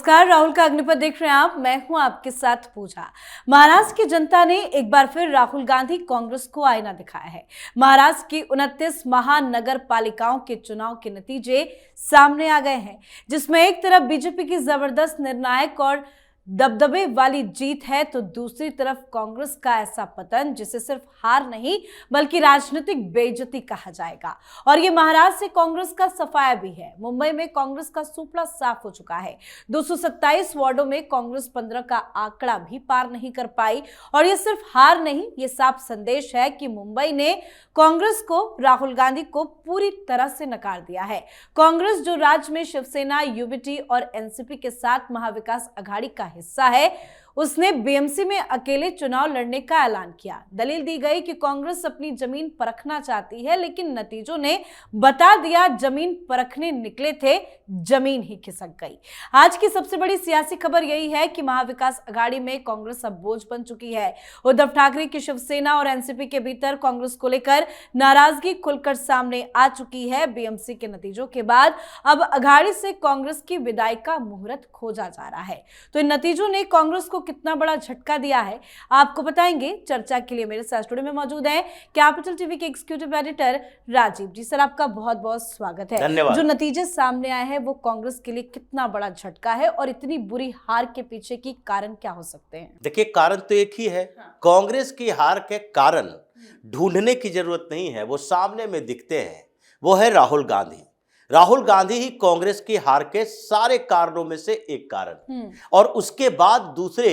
नमस्कार, राहुल का अग्निपथ देख रहे हैं आप। मैं हूं आपके साथ पूजा। महाराष्ट्र की जनता ने एक बार फिर राहुल गांधी कांग्रेस को आईना दिखाया है। महाराष्ट्र की 29 महानगर पालिकाओं के चुनाव के नतीजे सामने आ गए हैं, जिसमें एक तरफ बीजेपी की जबरदस्त निर्णायक और दबदबे वाली जीत है, तो दूसरी तरफ कांग्रेस का ऐसा पतन जिसे सिर्फ हार नहीं बल्कि राजनीतिक बेइज्जती कहा जाएगा। और ये महाराष्ट्र से कांग्रेस का सफाया भी है। मुंबई में कांग्रेस का सुपड़ा साफ हो चुका है। 227 वार्डों में कांग्रेस 15 का आंकड़ा भी पार नहीं कर पाई। और ये सिर्फ हार नहीं, ये साफ संदेश है कि मुंबई ने कांग्रेस को, राहुल गांधी को पूरी तरह से नकार दिया है। कांग्रेस जो राज्य में शिवसेना, यूबीटी और एनसीपी के साथ महाविकास अघाड़ी का हिस्सा है, उसने बीएमसी में अकेले चुनाव लड़ने का ऐलान किया। दलील दी गई कि कांग्रेस अपनी जमीन परखना चाहती है, लेकिन नतीजों ने बता दिया जमीन परखने निकले थे, जमीन ही खिसक गई। आज की सबसे बड़ी सियासी खबर यही है कि महाविकास अघाड़ी में कांग्रेस अब बोझ बन चुकी है। उद्धव ठाकरे की शिवसेना और एनसीपी के भीतर कांग्रेस को लेकर नाराजगी खुलकर सामने आ चुकी है। बीएमसी के नतीजों के बाद अब अघाड़ी से कांग्रेस की विदाई का मुहूर्त खोजा जा रहा है। तो इन नतीजों ने कांग्रेस को कितना बड़ा झटका दिया है, आपको बताएंगे। चर्चा के लिए मेरे साथ स्टूडियो में मौजूद हैं कैपिटल टीवी के एग्जीक्यूटिव एडिटर राजीव जी। सर, आपका बहुत बहुत स्वागत है। धन्यवाद। जो नतीजे सामने आए हैं वो कांग्रेस के लिए कितना बड़ा झटका है और इतनी बुरी हार के पीछे की कारण क्या हो सकते हैं? देखिए, कारण तो एक ही है। कांग्रेस की हार के कारण ढूंढने की जरूरत नहीं है, वो सामने में दिखते हैं। वो है राहुल गांधी। राहुल गांधी ही कांग्रेस की हार के सारे कारणों में से एक कारण, और उसके बाद दूसरे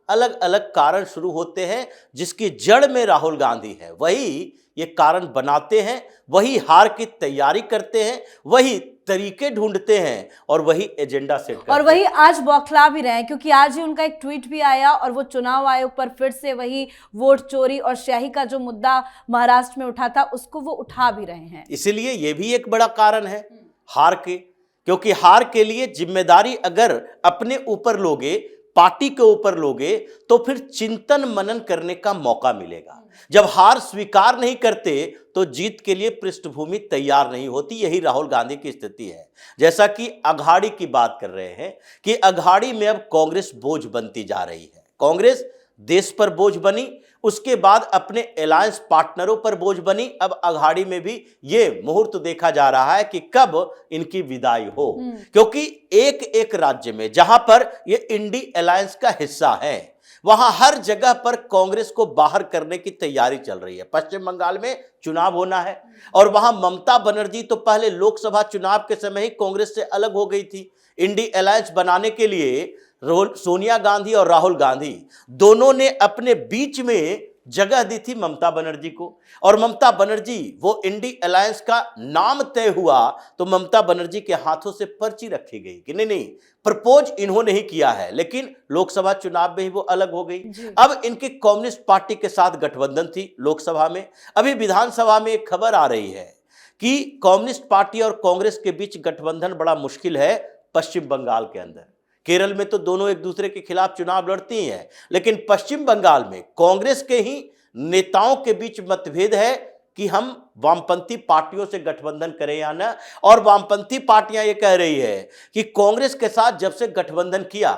अलग अलग कारण शुरू होते हैं जिसकी जड़ में राहुल गांधी है। वही ये कारण बनाते हैं, वही हार की तैयारी करते हैं, वही तरीके ढूंढते हैं और वही एजेंडा सेट करते हैं। और वही आज बौखला भी रहे हैं, क्योंकि आज ही उनका एक ट्वीट भी आया और वो चुनाव आयोग पर फिर से वही वोट चोरी और स्याही का जो मुद्दा महाराष्ट्र में उठा था उसको वो उठा भी रहे हैं। इसलिए ये भी एक बड़ा कारण है हार के, क्योंकि हार के लिए जिम्मेदारी अगर अपने ऊपर लोगे, पार्टी के ऊपर लोगे, तो फिर चिंतन मनन करने का मौका मिलेगा। जब हार स्वीकार नहीं करते तो जीत के लिए पृष्ठभूमि तैयार नहीं होती। यही राहुल गांधी की स्थिति है। जैसा कि अघाड़ी की बात कर रहे हैं कि अघाड़ी में अब कांग्रेस बोझ बनती जा रही है। कांग्रेस देश पर बोझ बनी, उसके बाद अपने अलायंस पार्टनरों पर बोझ बनी। अब अघाड़ी में भी ये मुहूर्त देखा जा रहा है कि कब इनकी विदाई हो, क्योंकि एक एक राज्य में जहां पर ये इंडी अलायंस का हिस्सा है, वहां हर जगह पर कांग्रेस को बाहर करने की तैयारी चल रही है। पश्चिम बंगाल में चुनाव होना है और वहां ममता बनर्जी तो पहले लोकसभा चुनाव के समय ही कांग्रेस से अलग हो गई थी। इंडी अलायंस बनाने के लिए सोनिया गांधी और राहुल गांधी दोनों ने अपने बीच में जगह दी थी ममता बनर्जी को, और ममता बनर्जी, वो इंडी अलायंस का नाम तय हुआ तो ममता बनर्जी के हाथों से पर्ची रखी गई कि नहीं, प्रपोज इन्होंने ही किया है, लेकिन लोकसभा चुनाव में ही वो अलग हो गई। अब इनकी कम्युनिस्ट पार्टी के साथ गठबंधन थी लोकसभा में। अभी विधानसभा में एक खबर आ रही है कि कम्युनिस्ट पार्टी और कांग्रेस के बीच गठबंधन बड़ा मुश्किल है पश्चिम बंगाल के अंदर। केरल में तो दोनों एक दूसरे के खिलाफ चुनाव लड़ती हैं, लेकिन पश्चिम बंगाल में कांग्रेस के ही नेताओं के बीच मतभेद है कि हम वामपंथी पार्टियों से गठबंधन करें या ना। और वामपंथी पार्टियां ये कह रही है कि कांग्रेस के साथ जब से गठबंधन किया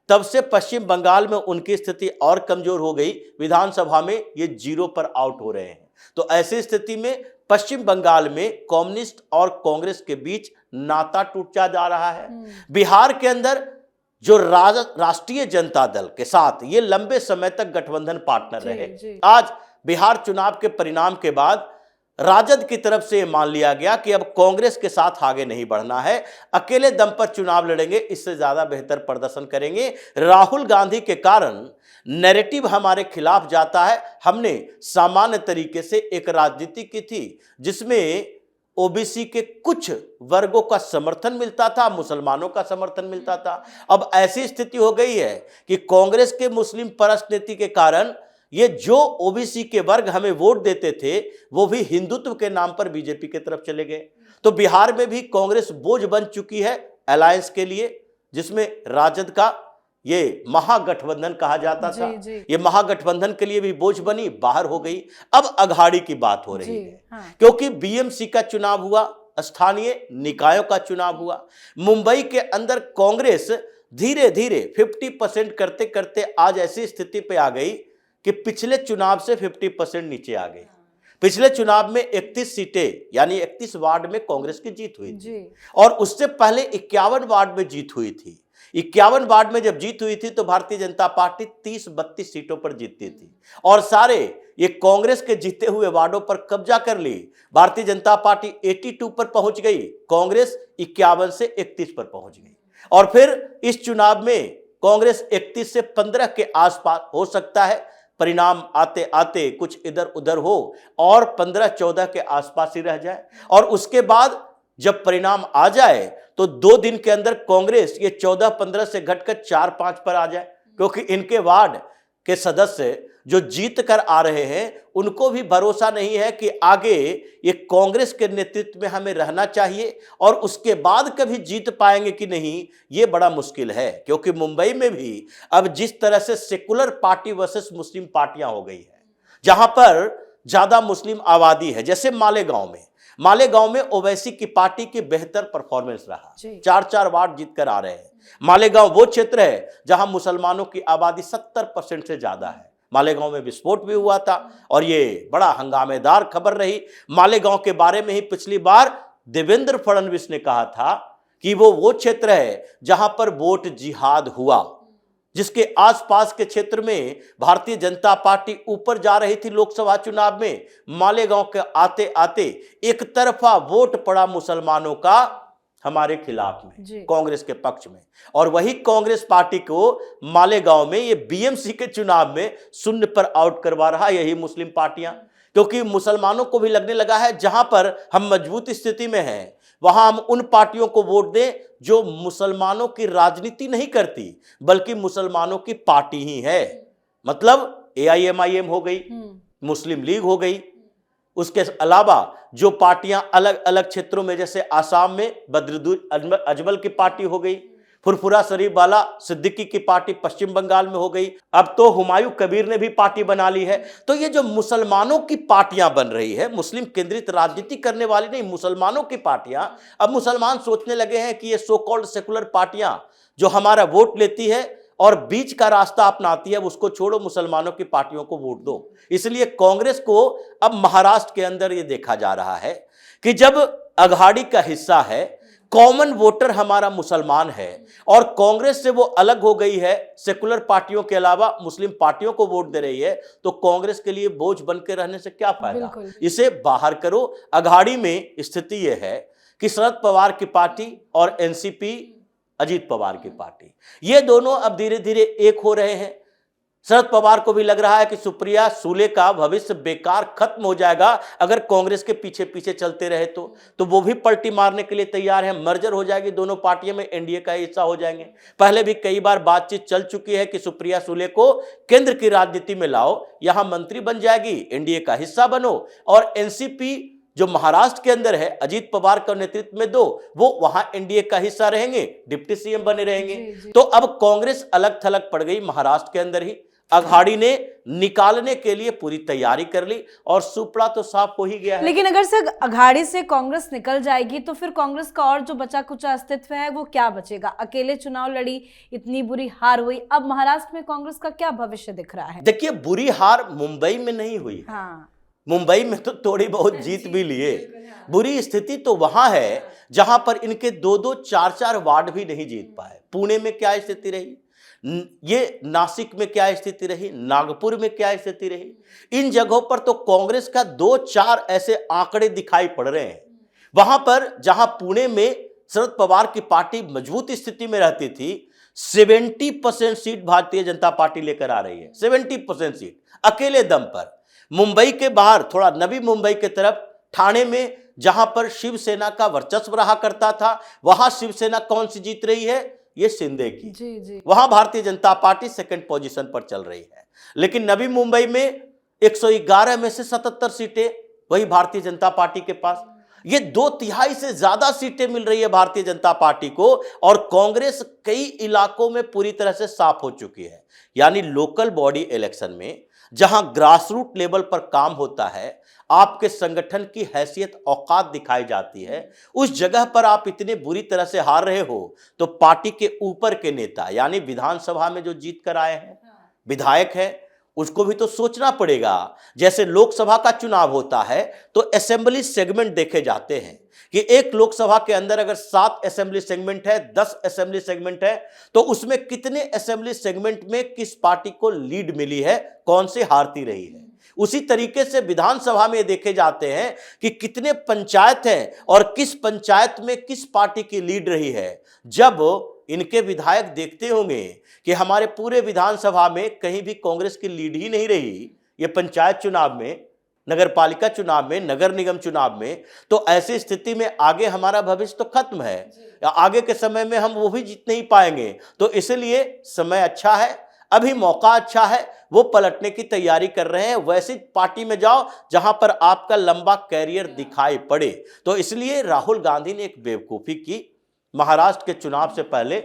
तब से पश्चिम बंगाल में उनकी स्थिति और कमजोर हो गई। विधानसभा में ये 0 पर आउट हो रहे हैं। तो ऐसी स्थिति में पश्चिम बंगाल में कम्युनिस्ट और कांग्रेस के बीच नाता टूटा जा रहा है। बिहार के अंदर जो राष्ट्रीय जनता दल के साथ ये लंबे समय तक गठबंधन पार्टनर रहे, आज बिहार चुनाव के परिणाम के बाद राजद की तरफ से मान लिया गया कि अब कांग्रेस के साथ आगे नहीं बढ़ना है, अकेले दम पर चुनाव लड़ेंगे, इससे ज्यादा बेहतर प्रदर्शन करेंगे। राहुल गांधी के कारण नैरेटिव हमारे खिलाफ जाता है। हमने सामान्य तरीके से एक राजनीति की थी जिसमें ओबीसी के कुछ वर्गों का समर्थन मिलता था, मुसलमानों का समर्थन मिलता था। अब ऐसी स्थिति हो गई है कि कांग्रेस के मुस्लिम परस्त नीति के कारण ये जो ओबीसी के वर्ग हमें वोट देते थे वो भी हिंदुत्व के नाम पर बीजेपी की तरफ चले गए। तो बिहार में भी कांग्रेस बोझ बन चुकी है अलायंस के लिए, जिसमें राजद का ये महागठबंधन कहा जाता था। ये महागठबंधन के लिए भी बोझ बनी, बाहर हो गई। अब अघाड़ी की बात हो रही है, क्योंकि बीएमसी का चुनाव हुआ, स्थानीय निकायों का चुनाव हुआ। मुंबई के अंदर कांग्रेस धीरे धीरे 50% करते करते आज ऐसी स्थिति पे आ गई कि पिछले चुनाव से 50% नीचे आ गई। पिछले चुनाव में 31 सीटें यानी 31 वार्ड में कांग्रेस की जीत हुई थी और उससे पहले 51 वार्ड में जीत हुई थी। 51 वार्ड में जब जीत हुई थी तो भारतीय जनता पार्टी 30-32 सीटों पर जीतती थी और सारे ये कांग्रेस के जीते हुए वार्डों पर कब्जा कर ली। भारतीय जनता पार्टी 82 पर पहुंच गई, कांग्रेस 51 से 31 पर पहुंच गई और फिर इस चुनाव में कांग्रेस 31 से 15 के आसपास हो सकता है, परिणाम आते आते कुछ इधर उधर हो और 15-14 के आसपास ही रह जाए और उसके बाद जब परिणाम आ जाए तो 2 दिन के अंदर कांग्रेस ये 14-15 से घटकर 4-5 पर आ जाए, क्योंकि इनके वार्ड के सदस्य जो जीत कर आ रहे हैं उनको भी भरोसा नहीं है कि आगे ये कांग्रेस के नेतृत्व में हमें रहना चाहिए और उसके बाद कभी जीत पाएंगे कि नहीं, ये बड़ा मुश्किल है। क्योंकि मुंबई में भी अब जिस तरह से सेकुलर पार्टी वर्सेस मुस्लिम पार्टियां हो गई है, जहां पर ज्यादा मुस्लिम आबादी है, जैसे मालेगांव में ओवैसी की पार्टी की बेहतर परफॉर्मेंस रहा, 4-4 वार्ड जीत कर आ रहे हैं। मालेगांव वो क्षेत्र है जहां मुसलमानों की आबादी 70% से ज्यादा है। मालेगांव में विस्फोट भी हुआ था और ये बड़ा हंगामेदार खबर रही। मालेगांव के बारे में ही पिछली बार देवेंद्र फडणवीस ने कहा था कि वो क्षेत्र है जहां पर वोट जिहाद हुआ, जिसके आसपास के क्षेत्र में भारतीय जनता पार्टी ऊपर जा रही थी लोकसभा चुनाव में। मालेगांव के आते आते एक तरफा वोट पड़ा मुसलमानों का हमारे खिलाफ में, कांग्रेस के पक्ष में, और वही कांग्रेस पार्टी को मालेगांव में ये बीएमसी के चुनाव में शून्य पर आउट करवा रहा यही मुस्लिम पार्टियां, क्योंकि मुसलमानों को भी लगने लगा है जहां पर हम मजबूत स्थिति में हैं वहां हम उन पार्टियों को वोट दें जो मुसलमानों की राजनीति नहीं करती बल्कि मुसलमानों की पार्टी ही है। मतलब एआईएमआईएम हो गई, मुस्लिम लीग हो गई, उसके अलावा जो पार्टियां अलग अलग क्षेत्रों में, जैसे आसाम में बद्रुद्दीन अजमल की पार्टी हो गई, फुरफुरा शरीफ वाला सिद्दीकी की पार्टी पश्चिम बंगाल में हो गई, अब तो हुमायूं कबीर ने भी पार्टी बना ली है। तो ये जो मुसलमानों की पार्टियां बन रही है, मुस्लिम केंद्रित राजनीति करने वाली नहीं, मुसलमानों की पार्टियां, अब मुसलमान सोचने लगे हैं कि ये सो कॉल्ड सेकुलर पार्टियां जो हमारा वोट लेती है और बीच का रास्ता अपनाती है, उसको छोड़ो, मुसलमानों की पार्टियों को वोट दो। इसलिए कांग्रेस को अब महाराष्ट्र के अंदर ये देखा जा रहा है कि जब अघाड़ी का हिस्सा है, कॉमन वोटर हमारा मुसलमान है और कांग्रेस से वो अलग हो गई है, सेकुलर पार्टियों के अलावा मुस्लिम पार्टियों को वोट दे रही है, तो कांग्रेस के लिए बोझ बनकर रहने से क्या फायदा, इसे बाहर करो। अघाड़ी में स्थिति यह है कि शरद पवार की पार्टी और एनसीपी अजीत पवार की पार्टी, ये दोनों अब धीरे धीरे एक हो रहे हैं। शरद पवार को भी लग रहा है कि सुप्रिया सुले का भविष्य बेकार खत्म हो जाएगा अगर कांग्रेस के पीछे पीछे चलते रहे तो वो भी पलटी मारने के लिए तैयार है। मर्जर हो जाएगी दोनों पार्टियों में, एनडीए का हिस्सा हो जाएंगे। पहले भी कई बार बातचीत चल चुकी है कि सुप्रिया सुले को केंद्र की राजनीति में लाओ, यहां मंत्री बन जाएगी, एनडीए का हिस्सा बनो, और एनसीपी जो महाराष्ट्र के अंदर है अजीत पवार का नेतृत्व में दो, वो वहां एनडीए का हिस्सा रहेंगे, डिप्टी सीएम बने रहेंगे। तो अब कांग्रेस अलग थलग पड़ गई महाराष्ट्र के अंदर ही। अघाड़ी ने निकालने के लिए पूरी तैयारी कर ली और सुपड़ा तो साफ हो ही गया है। लेकिन अगर से अघाड़ी से कांग्रेस निकल जाएगी तो फिर कांग्रेस का और जो बचा कुचा अस्तित्व है वो क्या बचेगा? अकेले चुनाव लड़ी, इतनी बुरी हार हुई, अब महाराष्ट्र में कांग्रेस का क्या भविष्य दिख रहा है? देखिए, बुरी हार मुंबई में नहीं हुई। हाँ, मुंबई में तो थोड़ी बहुत जीत भी लिए। बुरी स्थिति तो वहां है जहां पर इनके 2-2, 4-4 वार्ड भी नहीं जीत पाए। पुणे में क्या स्थिति रही, ये नासिक में क्या स्थिति रही, नागपुर में क्या स्थिति रही, इन जगहों पर तो कांग्रेस का 2-4 ऐसे आंकड़े दिखाई पड़ रहे हैं। वहां पर जहां पुणे में शरद पवार की पार्टी मजबूत स्थिति में रहती थी, 70% सीट भारतीय जनता पार्टी लेकर आ रही है, 70% सीट अकेले दम पर। मुंबई के बाहर थोड़ा नवी मुंबई के तरफ ठाणे में जहां पर शिवसेना का वर्चस्व रहा करता था, वहां शिवसेना कौन सी जीत रही है? ये शिंदे की। जी। वहां Bharatiya Janata party second position पर चल रही है। लेकिन नवी मुंबई में 111 में से 77 सीटें वही भारतीय जनता पार्टी के पास। ये 2/3 से ज्यादा सीटें मिल रही है भारतीय जनता पार्टी को, और कांग्रेस कई इलाकों में पूरी तरह से साफ हो चुकी है। यानी लोकल बॉडी इलेक्शन में जहां ग्रासरूट लेवल पर काम होता है, आपके संगठन की हैसियत औकात दिखाई जाती है, उस जगह पर आप इतने बुरी तरह से हार रहे हो, तो पार्टी के ऊपर के नेता यानी विधानसभा में जो जीत कर आए हैं, विधायक है, उसको भी तो सोचना पड़ेगा। जैसे लोकसभा का चुनाव होता है तो असेंबली सेगमेंट देखे जाते हैं कि एक लोकसभा के अंदर अगर 7 असेंबली सेगमेंट है, 10 असेंबली सेगमेंट है, तो उसमें कितने असेंबली सेगमेंट में किस पार्टी को लीड मिली है, कौन से हारती रही है। उसी तरीके से विधानसभा में देखे जाते हैं कि कितने पंचायत हैं और किस पंचायत में किस पार्टी की लीड रही है। जब इनके विधायक देखते होंगे कि हमारे पूरे विधानसभा में कहीं भी कांग्रेस की लीड ही नहीं रही, ये पंचायत चुनाव में, नगर पालिका चुनाव में, नगर निगम चुनाव में, तो ऐसी स्थिति में आगे हमारा भविष्य तो खत्म है, या आगे के समय में हम वो भी जीत नहीं पाएंगे। तो इसलिए समय अच्छा है, अभी मौका अच्छा है, वो पलटने की तैयारी कर रहे हैं। वैसी पार्टी में जाओ जहां पर आपका लंबा कैरियर दिखाई पड़े। तो इसलिए राहुल गांधी ने एक बेवकूफी की, महाराष्ट्र के चुनाव से पहले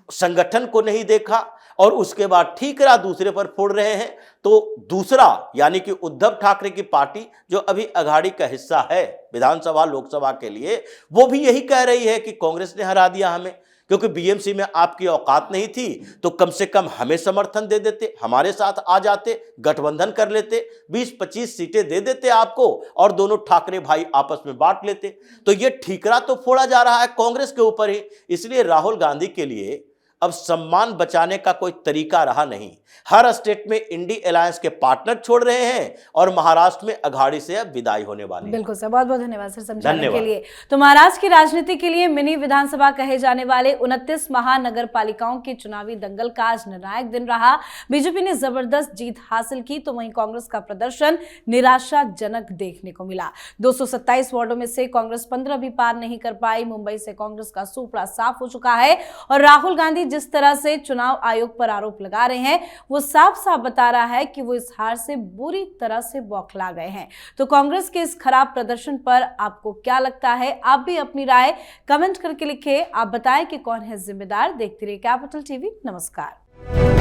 संगठन को नहीं देखा और उसके बाद ठीकरा दूसरे पर फोड़ रहे हैं। तो दूसरा यानी कि उद्धव ठाकरे की पार्टी जो अभी अघाड़ी का हिस्सा है विधानसभा लोकसभा के लिए, वो भी यही कह रही है कि कांग्रेस ने हरा दिया हमें, क्योंकि बीएमसी में आपकी औकात नहीं थी तो कम से कम हमें समर्थन दे देते, हमारे साथ आ जाते, गठबंधन कर लेते, 20-25 सीटें दे देते आपको और दोनों ठाकरे भाई आपस में बांट लेते। तो ये ठीकरा तो फोड़ा जा रहा है कांग्रेस के ऊपर ही। इसलिए राहुल गांधी के लिए अब सम्मान बचाने का कोई तरीका रहा नहीं। हर स्टेट में इंडी अलायंस के पार्टनर छोड़ रहे हैं और महाराष्ट्र में अघाड़ी से अब विदाई होने वाली है। बिल्कुल सर, बहुत बहुत धन्यवाद सर समझाने के लिए। तो महाराष्ट्र की राजनीति के लिए मिनी विधानसभा कहे जाने वाले 29 महानगर पालिकाओं के चुनावी दंगल का आज निर्णायक दिन रहा। बीजेपी ने जबरदस्त जीत हासिल की तो वहीं कांग्रेस का प्रदर्शन निराशाजनक देखने को मिला। 227 वार्डों में से कांग्रेस 15 भी पार नहीं कर पाई। मुंबई से कांग्रेस का सूपड़ा साफ हो चुका है और राहुल गांधी जिस तरह से चुनाव आयोग पर आरोप लगा रहे हैं वो साफ साफ बता रहा है कि वो इस हार से बुरी तरह से बौखला गए हैं। तो कांग्रेस के इस खराब प्रदर्शन पर आपको क्या लगता है? आप भी अपनी राय कमेंट करके लिखें। आप बताएं कि कौन है जिम्मेदार। देखते रहिए कैपिटल टीवी। नमस्कार।